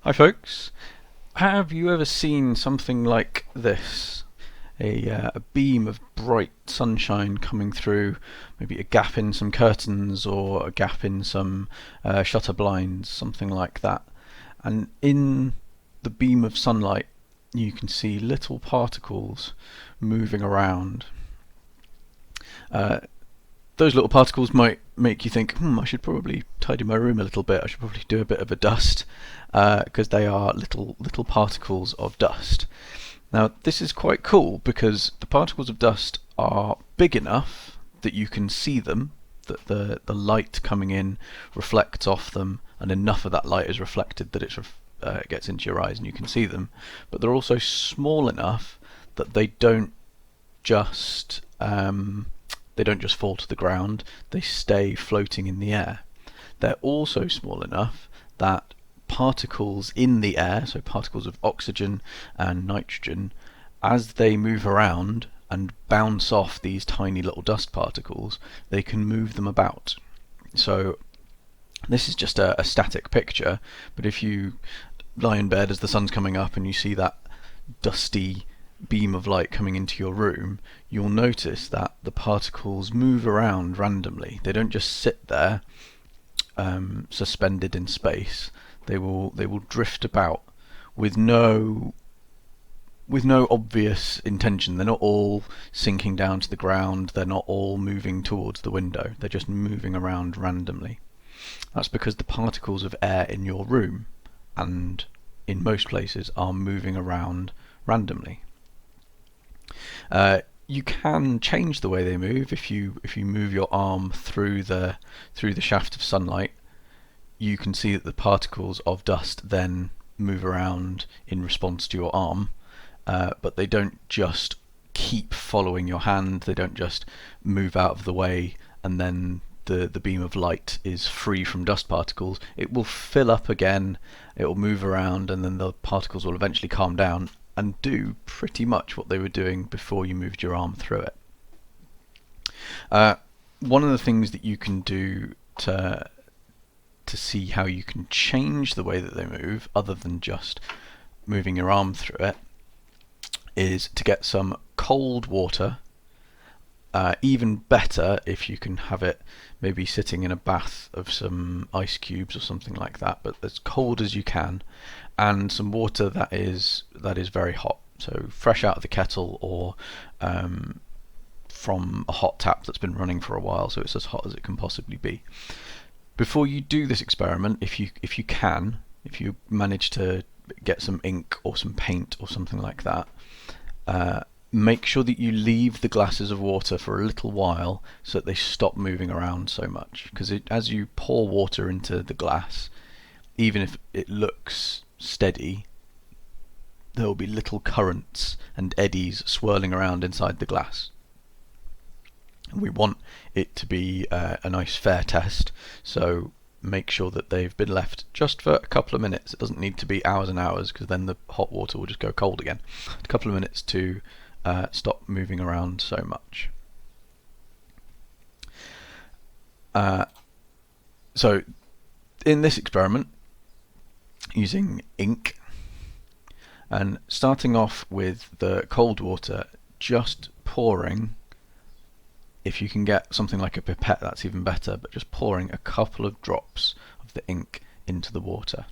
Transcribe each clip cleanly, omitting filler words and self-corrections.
Hi folks, have you ever seen something like this? A beam of bright sunshine coming through, maybe a gap in some curtains or a gap in some shutter blinds, something like that. And in the beam of sunlight you can see little particles moving around. Uh, those little particles might make you think, I should probably tidy my room a little bit. I should probably do a bit of a dust, because they are little particles of dust. Now, this is quite cool because the particles of dust are big enough that you can see them, that the light coming in reflects off them, and enough of that light is reflected that it gets into your eyes and you can see them. But they're also small enough that just they don't just fall to the ground, they stay floating in the air. They're also small enough that particles in the air, so particles of oxygen and nitrogen, as they move around and bounce off these tiny little dust particles, they can move them about. So this is just a static picture, but if you lie in bed as the sun's coming up and you see that dusty beam of light coming into your room, you'll notice that the particles move around randomly. They don't just sit there suspended in space. They will drift about with no obvious intention. They're not all sinking down to the ground. They're not all moving towards the window. They're just moving around randomly. That's because the particles of air in your room and in most places are moving around randomly. You can change the way they move if you move your arm through the shaft of sunlight. You can see that the particles of dust then move around in response to your arm, but they don't just keep following your hand. They don't just move out of the way and then the beam of light is free from dust particles. It will fill up again, it will move around, and then the particles will eventually calm down and do pretty much what they were doing before you moved your arm through it. One of the things that you can do to see how you can change the way that they move, other than just moving your arm through it, is to get some cold water. Even better if you can have it maybe sitting in a bath of some ice cubes or something like that, but as cold as you can, and some water that is very hot, so fresh out of the kettle or from a hot tap that's been running for a while, so it's as hot as it can possibly be. Before you do this experiment, if you manage to get some ink or some paint or something like that, make sure that you leave the glasses of water for a little while so that they stop moving around so much, because as you pour water into the glass, even if it looks steady, there will be little currents and eddies swirling around inside the glass. And we want it to be a nice fair test, so make sure that they've been left just for a couple of minutes. It doesn't need to be hours and hours, because then the hot water will just go cold again. A couple of minutes to stop moving around so much. So in this experiment, using ink and starting off with the cold water, just pouring, if you can get something like a pipette that's even better, but just pouring a couple of drops of the ink into the water.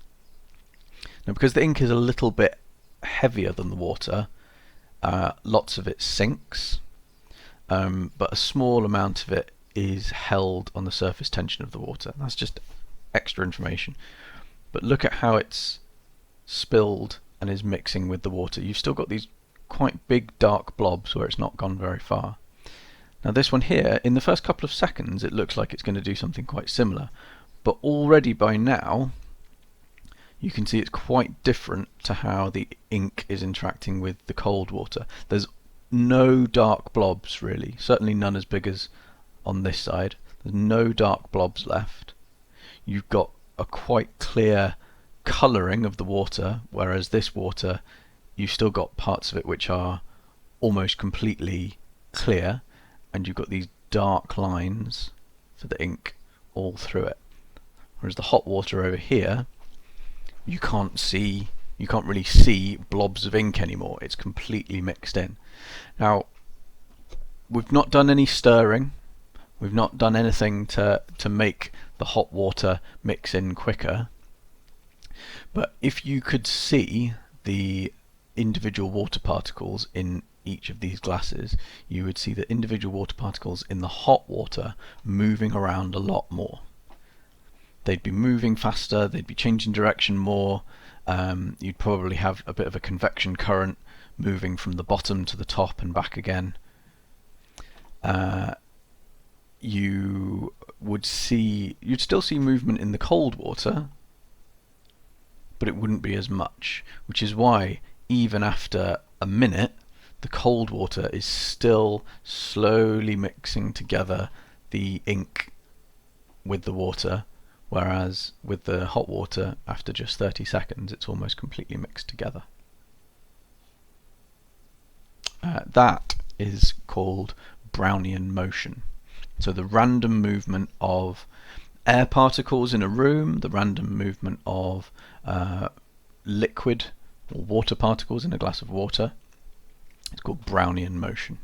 Now, because the ink is a little bit heavier than the water, lots of it sinks, but a small amount of it is held on the surface tension of the water. That's just extra information. But look at how it's spilled and is mixing with the water. You've still got these quite big dark blobs where it's not gone very far. Now this one here, in the first couple of seconds it looks like it's going to do something quite similar, but already by now you can see it's quite different to how the ink is interacting with the cold water. There's no dark blobs really, certainly none as big as on this side. There's no dark blobs left. You've got a quite clear colouring of the water, whereas this water, you've still got parts of it which are almost completely clear, and you've got these dark lines for the ink all through it. Whereas the hot water over here, you can't really see blobs of ink anymore. It's completely mixed in. Now, we've not done any stirring. We've not done anything to make the hot water mix in quicker. But if you could see the individual water particles in each of these glasses, you would see the individual water particles in the hot water moving around a lot more. They'd be moving faster, they'd be changing direction more. You'd probably have a bit of a convection current moving from the bottom to the top and back again. You'd still see movement in the cold water, but it wouldn't be as much, which is why even after a minute the cold water is still slowly mixing together the ink with the water, whereas with the hot water, after just 30 seconds, it's almost completely mixed together. That is called Brownian motion. So the random movement of air particles in a room, the random movement of liquid or water particles in a glass of water, it's called Brownian motion.